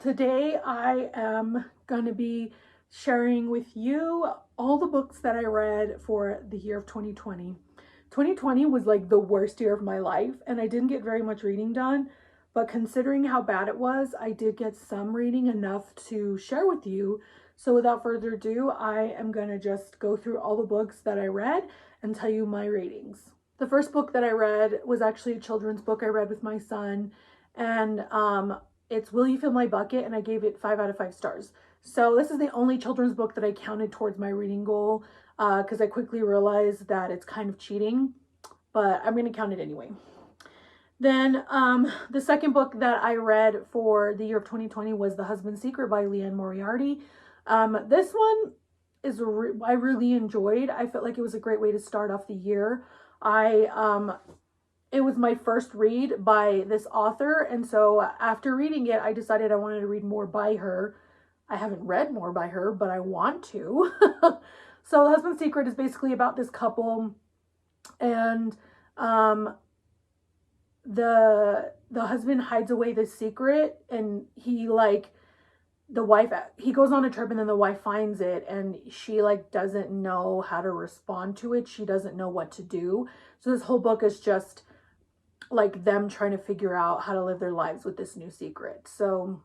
Today I am going to be sharing with you all the books that I read for the year of 2020. 2020 was like the worst year of my life, and I didn't get very much reading done, but considering how bad it was, I did get some reading enough to share with you. So without further ado, I am going to just go through all the books that I read and tell you my ratings. The first book that I read was actually a children's book I read with my son, and it's Will You Fill My Bucket, and I gave it 5 out of 5 stars. So this is the only children's book that I counted towards my reading goal, because I quickly realized that it's kind of cheating, but I'm going to count it anyway. Then the second book that I read for the year of 2020 was The Husband's Secret by Liane Moriarty. This one is I really enjoyed. I felt like it was a great way to start off the year. It was my first read by this author, and so after reading it, I decided I wanted to read more by her. I haven't read more by her, but I want to. So The Husband's Secret is basically about this couple, and the husband hides away this secret, and he goes on a trip, and then the wife finds it, and she doesn't know how to respond to it. She doesn't know what to do. So this whole book is just like them trying to figure out how to live their lives with this new secret. So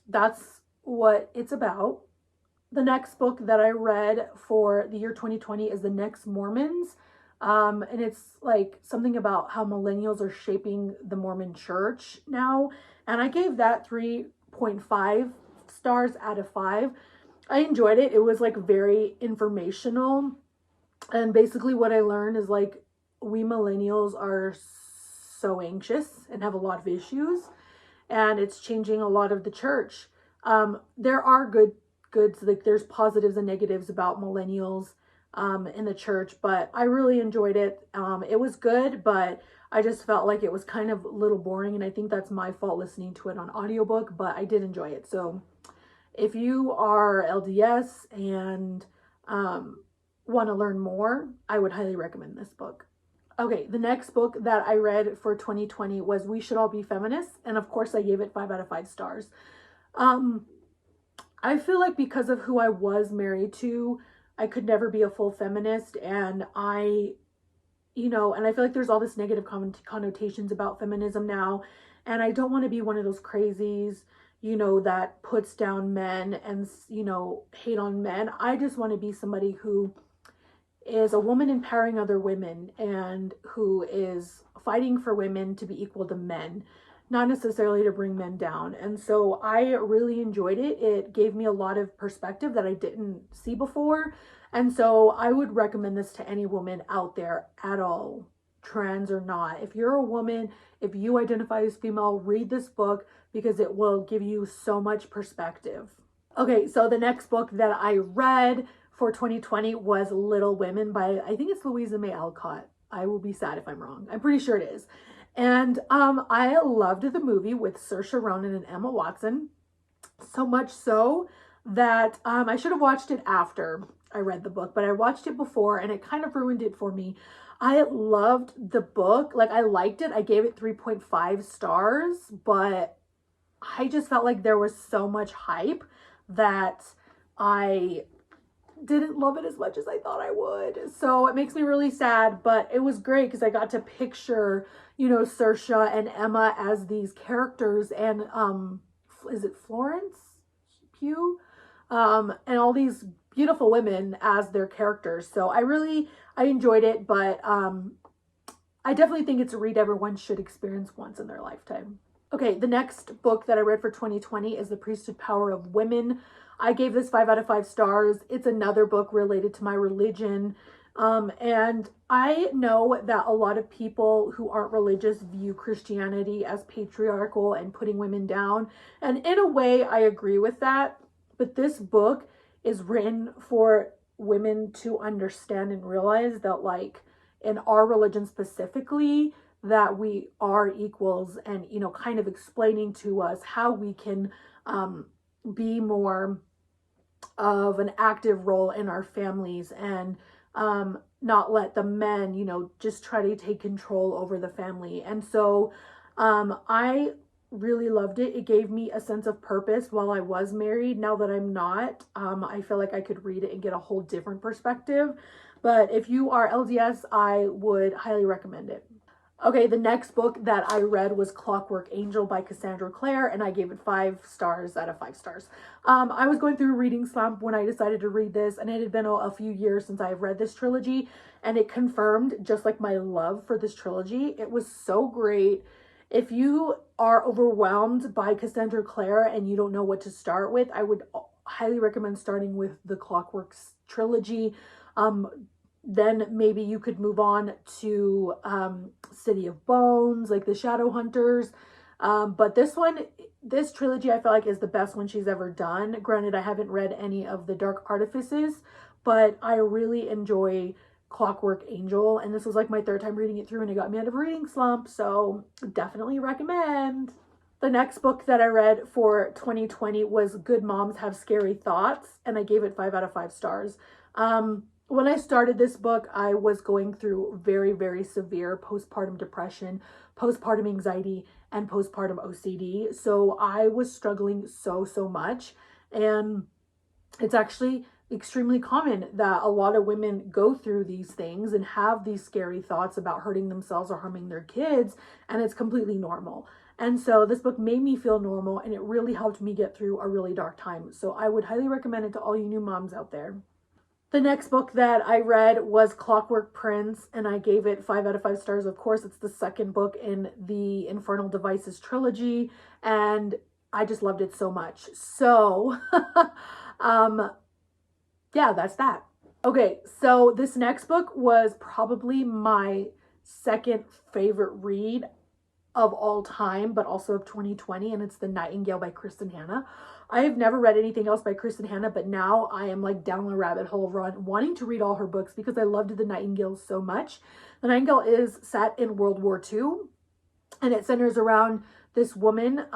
that's what it's about. The next book that I read for the year 2020 is The Next Mormons. And it's like something about how millennials are shaping the Mormon church now. And I gave that 3.5 stars out of 5. I enjoyed it. It was like very informational. And basically what I learned is like we millennials are so anxious and have a lot of issues, and it's changing a lot of the church. There are goods, like there's positives and negatives about millennials in the church, but I really enjoyed it. It was good, but I just felt like it was kind of a little boring, and I think that's my fault listening to it on audiobook, but I did enjoy it. So if you are LDS and want to learn more, I would highly recommend this book. Okay, the next book that I read for 2020 was We Should All Be Feminists, and of course I gave it 5 out of 5 stars. I feel like because of who I was married to, I could never be a full feminist, and I feel like there's all this negative connotations about feminism now, and I don't want to be one of those crazies, that puts down men and, hate on men. I just want to be somebody who is a woman empowering other women and who is fighting for women to be equal to men, not necessarily to bring men down. And so I really enjoyed it. It gave me a lot of perspective that I didn't see before. And so I would recommend this to any woman out there at all, trans or not. If you're a woman, if you identify as female, read this book because it will give you so much perspective. Okay, so the next book that I read for 2020 was Little Women by, I think it's Louisa May Alcott. I will be sad if I'm wrong. I'm pretty sure it is. And I loved the movie with Saoirse Ronan and Emma Watson, so much so that I should have watched it after I read the book, but I watched it before and it kind of ruined it for me. I loved the book. Like, I liked it. I gave it 3.5 stars, but I just felt like there was so much hype that I didn't love it as much as I thought I would. So it makes me really sad, but it was great because I got to picture, Saoirse and Emma as these characters, and is it Florence Pugh? And all these beautiful women as their characters. So I enjoyed it, but I definitely think it's a read everyone should experience once in their lifetime. Okay, the next book that I read for 2020 is The Priesthood Power of Women. I gave this 5 out of 5 stars. It's another book related to my religion. And I know that a lot of people who aren't religious view Christianity as patriarchal and putting women down. And in a way, I agree with that. But this book is written for women to understand and realize that, like, in our religion specifically, that we are equals, and, kind of explaining to us how we can be more of an active role in our families, and not let the men, just try to take control over the family. And so I really loved it. It gave me a sense of purpose while I was married. Now that I'm not, I feel like I could read it and get a whole different perspective. But if you are LDS, I would highly recommend it. Okay, the next book that I read was Clockwork Angel by Cassandra Clare, and I gave it 5 stars out of 5 stars. I was going through a reading slump when I decided to read this, and it had been a few years since I've read this trilogy, and it confirmed just like my love for this trilogy. It was so great. If you are overwhelmed by Cassandra Clare and you don't know what to start with, I would highly recommend starting with the Clockwork trilogy. Then maybe you could move on to City of Bones, like the Shadow Hunters. But this trilogy I feel like is the best one she's ever done. Granted, I haven't read any of the Dark Artifices, but I really enjoy Clockwork Angel. And this was like my 3rd time reading it through, and it got me out of a reading slump. So definitely recommend. The next book that I read for 2020 was Good Moms Have Scary Thoughts, and I gave it 5 out of 5 stars. When I started this book, I was going through very, very severe postpartum depression, postpartum anxiety, and postpartum OCD. So I was struggling so much. And it's actually extremely common that a lot of women go through these things and have these scary thoughts about hurting themselves or harming their kids. And it's completely normal. And so this book made me feel normal, and it really helped me get through a really dark time. So I would highly recommend it to all you new moms out there. The next book that I read was Clockwork Prince, and I gave it 5 out of 5 stars. Of course, it's the 2nd book in the Infernal Devices trilogy, and I just loved it so much. So, yeah, that's that. Okay, so this next book was probably my 2nd favorite read of all time, but also of 2020, and it's The Nightingale by Kristin Hannah. I have never read anything else by Kristin Hannah, but now I am like down the rabbit hole wanting to read all her books because I loved The Nightingale so much. The Nightingale is set in World War II, and it centers around this woman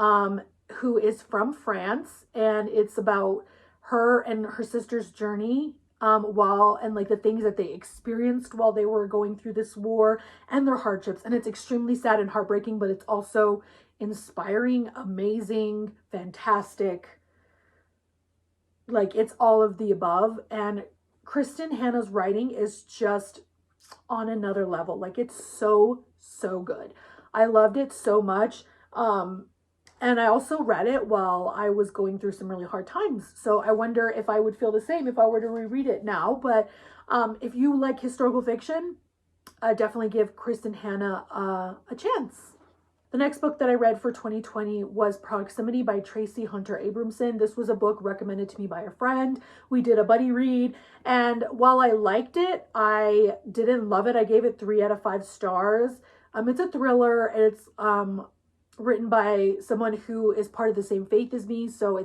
who is from France, and it's about her and her sister's journey and like the things that they experienced while they were going through this war and their hardships. And it's extremely sad and heartbreaking, but it's also inspiring, amazing, fantastic. Like, it's all of the above. And Kristin Hannah's writing is just on another level. Like, it's so good. I loved it so much. And I also read it while I was going through some really hard times. So I wonder if I would feel the same if I were to reread it now. But if you like historical fiction, definitely give Kristin Hannah a chance. The next book that I read for 2020 was Proximity by Tracy Hunter Abramson. This was a book recommended to me by a friend. We did a buddy read, and while I liked it, I didn't love it. I gave it 3 out of 5 stars. It's a thriller, and it's written by someone who is part of the same faith as me, so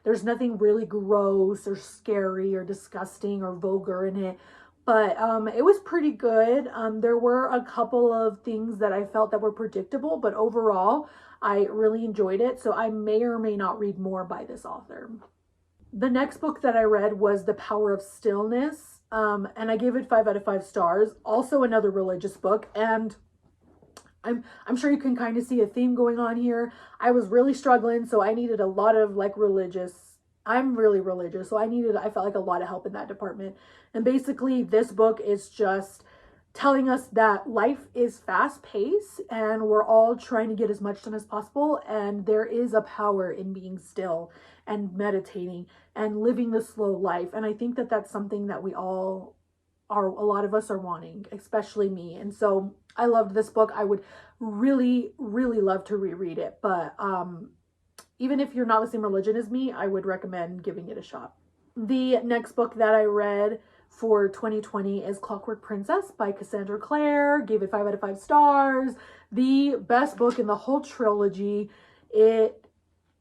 there's nothing really gross or scary or disgusting or vulgar in it. But it was pretty good. There were a couple of things that I felt that were predictable, but overall, I really enjoyed it. So I may or may not read more by this author. The next book that I read was The Power of Stillness, and I gave it 5 out of 5 stars. Also another religious book, and I'm sure you can kind of see a theme going on here. I was really struggling, so I needed a lot of like I'm really religious, so I felt like a lot of help in that department. And basically this book is just telling us that life is fast paced and we're all trying to get as much done as possible. And there is a power in being still and meditating and living the slow life. And I think that that's something that a lot of us are wanting, especially me. And so I loved this book. I would really love to reread it, but even if you're not the same religion as me, I would recommend giving it a shot. The next book that I read for 2020 is Clockwork Princess by Cassandra Clare. Gave it 5 out of 5 stars. The best book in the whole trilogy. It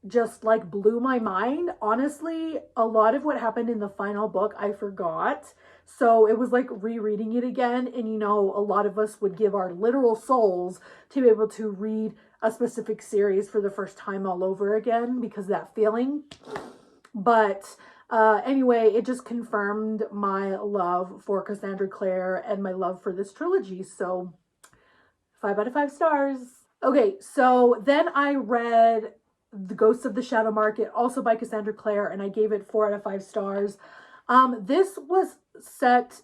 just like blew my mind. Honestly, a lot of what happened in the final book I forgot. So it was like rereading it again. And a lot of us would give our literal souls to be able to read a specific series for the first time all over again because of that feeling. But anyway, it just confirmed my love for Cassandra Clare and my love for this trilogy. So 5 out of 5 stars. Okay, so then I read The Ghosts of the Shadow Market, also by Cassandra Clare, and I gave it 4 out of 5 stars. This was set,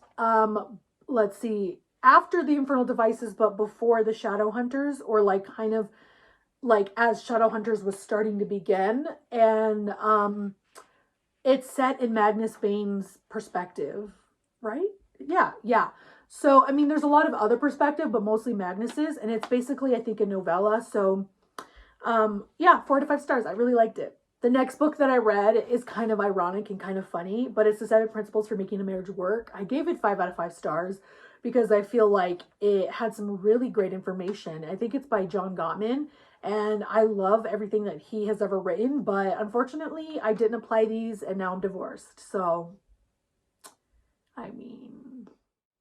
let's see, after the Infernal Devices, but before the Shadow Hunters, or like kind of like as Shadow Hunters was starting to begin. And it's set in Magnus Bane's perspective, right? Yeah, yeah. So, I mean, there's a lot of other perspective, but mostly Magnus's, and it's basically, I think, a novella. So, yeah, 4 out of 5 stars. I really liked it. The next book that I read is kind of ironic and kind of funny, but it's The 7 Principles for Making a Marriage Work. I gave it 5 out of 5 stars because I feel like it had some really great information. I think it's by John Gottman, and I love everything that he has ever written, but unfortunately, I didn't apply these, and now I'm divorced. So, I mean,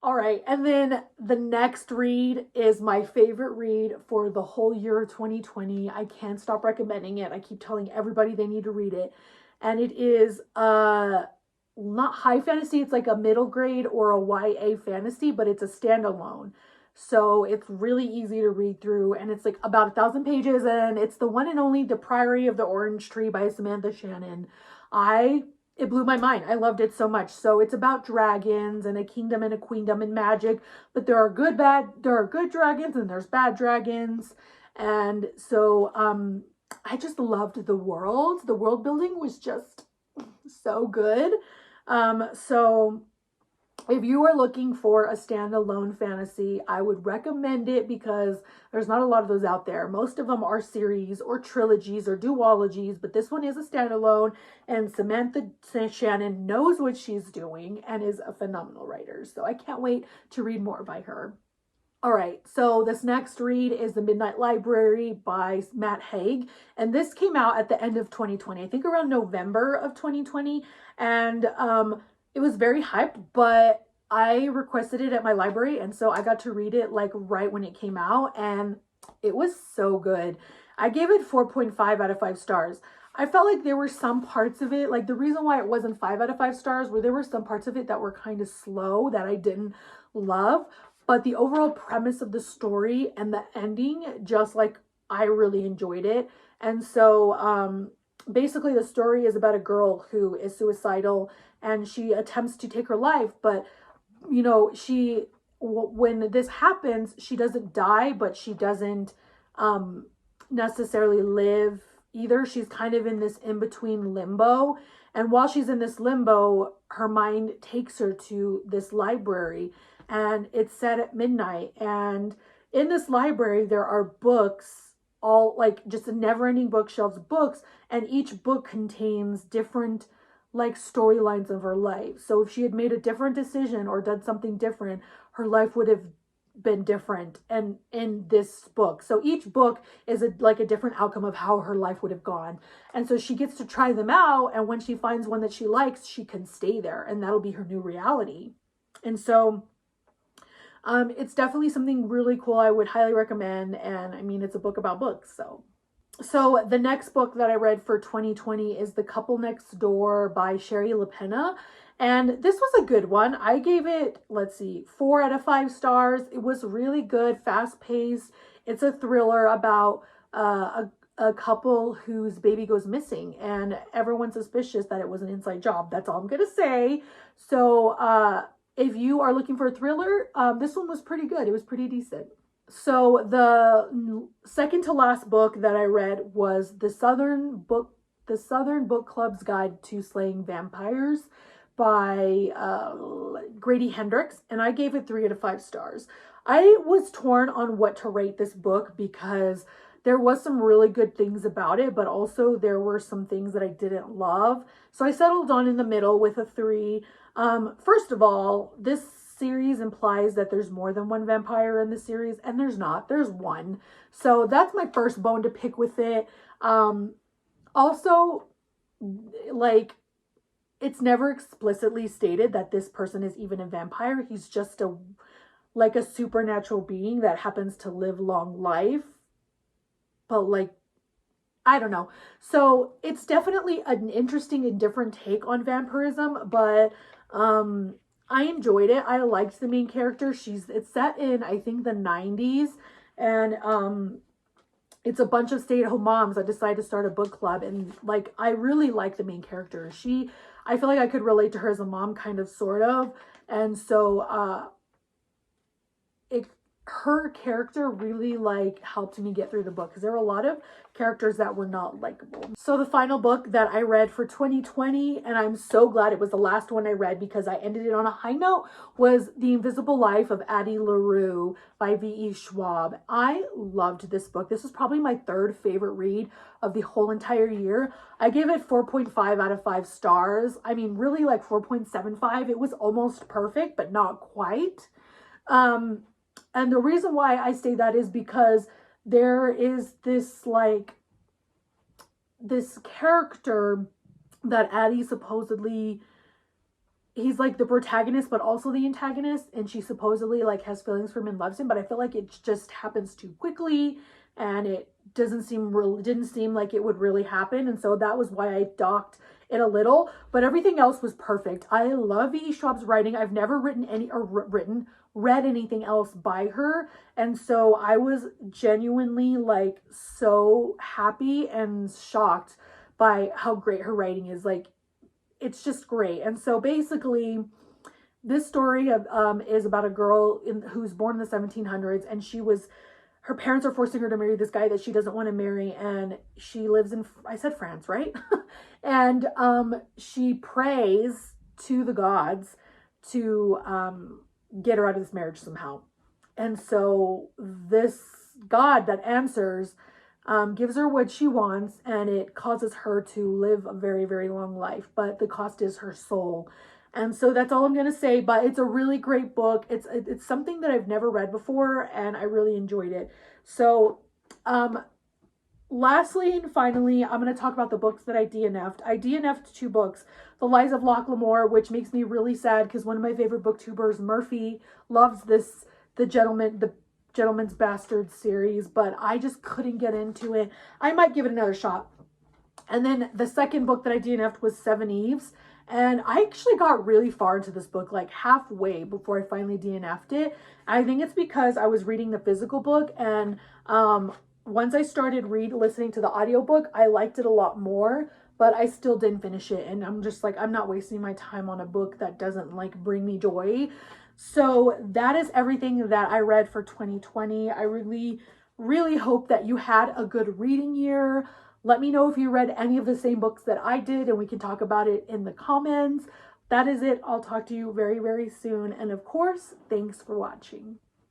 all right. And then the next read is my favorite read for the whole year of 2020. I can't stop recommending it. I keep telling everybody they need to read it. And it is not high fantasy, it's like a middle grade or a YA fantasy, but it's a standalone. So it's really easy to read through, and it's like about 1,000 pages, and it's the one and only The Priory of the Orange Tree by Samantha Shannon. I It blew my mind. I loved it so much. So it's about dragons and a kingdom and a queendom and magic, but there are good dragons and there's bad dragons. And so I just loved the world. The world building was just so good. So if you are looking for a standalone fantasy, I would recommend it because there's not a lot of those out there. Most of them are series or trilogies or duologies, but this one is a standalone, and Samantha Shannon knows what she's doing and is a phenomenal writer. So I can't wait to read more by her. All right, so this next read is The Midnight Library by Matt Haig, and this came out at the end of 2020, I think around November of 2020, and it was very hyped, but I requested it at my library, and so I got to read it like right when it came out, and it was so good. I gave it 4.5 out of 5 stars. I felt like there were some parts of it, like the reason why it wasn't 5 out of 5 stars were there were some parts of it that were kind of slow that I didn't love, but the overall premise of the story and the ending, just like I really enjoyed it. And so basically the story is about a girl who is suicidal and she attempts to take her life, but you know, when this happens, she doesn't die, but she doesn't necessarily live either. She's kind of in this in between limbo, and while she's in this limbo, her mind takes her to this library, and it's set at midnight, and in this library there are books, all like just a never-ending bookshelves of books, and each book contains different like storylines of her life. So if she had made a different decision or done something different, her life would have been different, and in this book, so each book is like a different outcome of how her life would have gone, and so she gets to try them out, and when she finds one that she likes, she can stay there, and that'll be her new reality. And so it's definitely something really cool. I would highly recommend, and I mean, it's a book about books. So the next book that I read for 2020 is The Couple Next Door by Sherry LaPena. And this was a good one. I gave it, let's see, 4 out of 5 stars. It was really good, fast paced. It's a thriller about a couple whose baby goes missing, and everyone's suspicious that it was an inside job. That's all I'm going to say. So if you are looking for a thriller, this one was pretty good. It was pretty decent. So the second to last book that I read was the Southern Book Club's Guide to Slaying Vampires by Grady Hendrix, and I gave it 3 out of 5 stars. I was torn on what to rate this book because there was some really good things about it, but also there were some things that I didn't love. So I settled on in the middle with a 3. First of all, this series implies that there's more than one vampire in the series, and there's not. There's one. So that's my first bone to pick with it. Also, like, it's never explicitly stated that this person is even a vampire. He's just a supernatural being that happens to live long life. But like, I don't know. So it's definitely an interesting and different take on vampirism, but I enjoyed it. I liked the main character. It's set in, I think, the 90s, and it's a bunch of stay-at-home moms that decide to start a book club, and like I really like the main character. I feel like I could relate to her as a mom, kind of, sort of. And so it her character really like helped me get through the book, because there were a lot of characters that were not likable. So the final book that I read for 2020, and I'm so glad it was the last one I read because I ended it on a high note, was The Invisible Life of Addie LaRue by V.E. Schwab. I loved this book. This was probably my third favorite read of the whole entire year. I gave it 4.5 out of 5 stars. I mean, really like 4.75. It was almost perfect, but not quite. And the reason why I say that is because there is this like this character that Addie supposedly, he's like the protagonist but also the antagonist, and she supposedly like has feelings for him and loves him, but I feel like it just happens too quickly, and it didn't seem like it would really happen. And so that was why I docked it a little, but everything else was perfect. I love V.E. Schwab's writing. I've never read anything else by her, and so I was genuinely like so happy and shocked by how great her writing is. Like, it's just great. And so basically this story is about a girl who's born in the 1700s, and her parents are forcing her to marry this guy that she doesn't want to marry, and she lives in, I said France, right? And she prays to the gods to get her out of this marriage somehow. And so this God that answers gives her what she wants, and it causes her to live a very, very long life, but the cost is her soul. And so that's all I'm going to say, but it's a really great book. It's something that I've never read before, and I really enjoyed it. So lastly and finally, I'm going to talk about the books that I DNF'd. I DNF'd 2 books. The Lies of Locke Lamore, which makes me really sad because one of my favorite booktubers, Murphy, loves the Gentleman's Bastard series, but I just couldn't get into it. I might give it another shot. And then the second book that I DNF'd was Seven Eves, and I actually got really far into this book, like halfway before I finally DNF'd it. I think it's because I was reading the physical book, and once I started listening to the audiobook, I liked it a lot more, but I still didn't finish it. And I'm just like, I'm not wasting my time on a book that doesn't like bring me joy. So that is everything that I read for 2020. I really, really hope that you had a good reading year. Let me know if you read any of the same books that I did, and we can talk about it in the comments. That is it. I'll talk to you very, very soon. And of course, thanks for watching.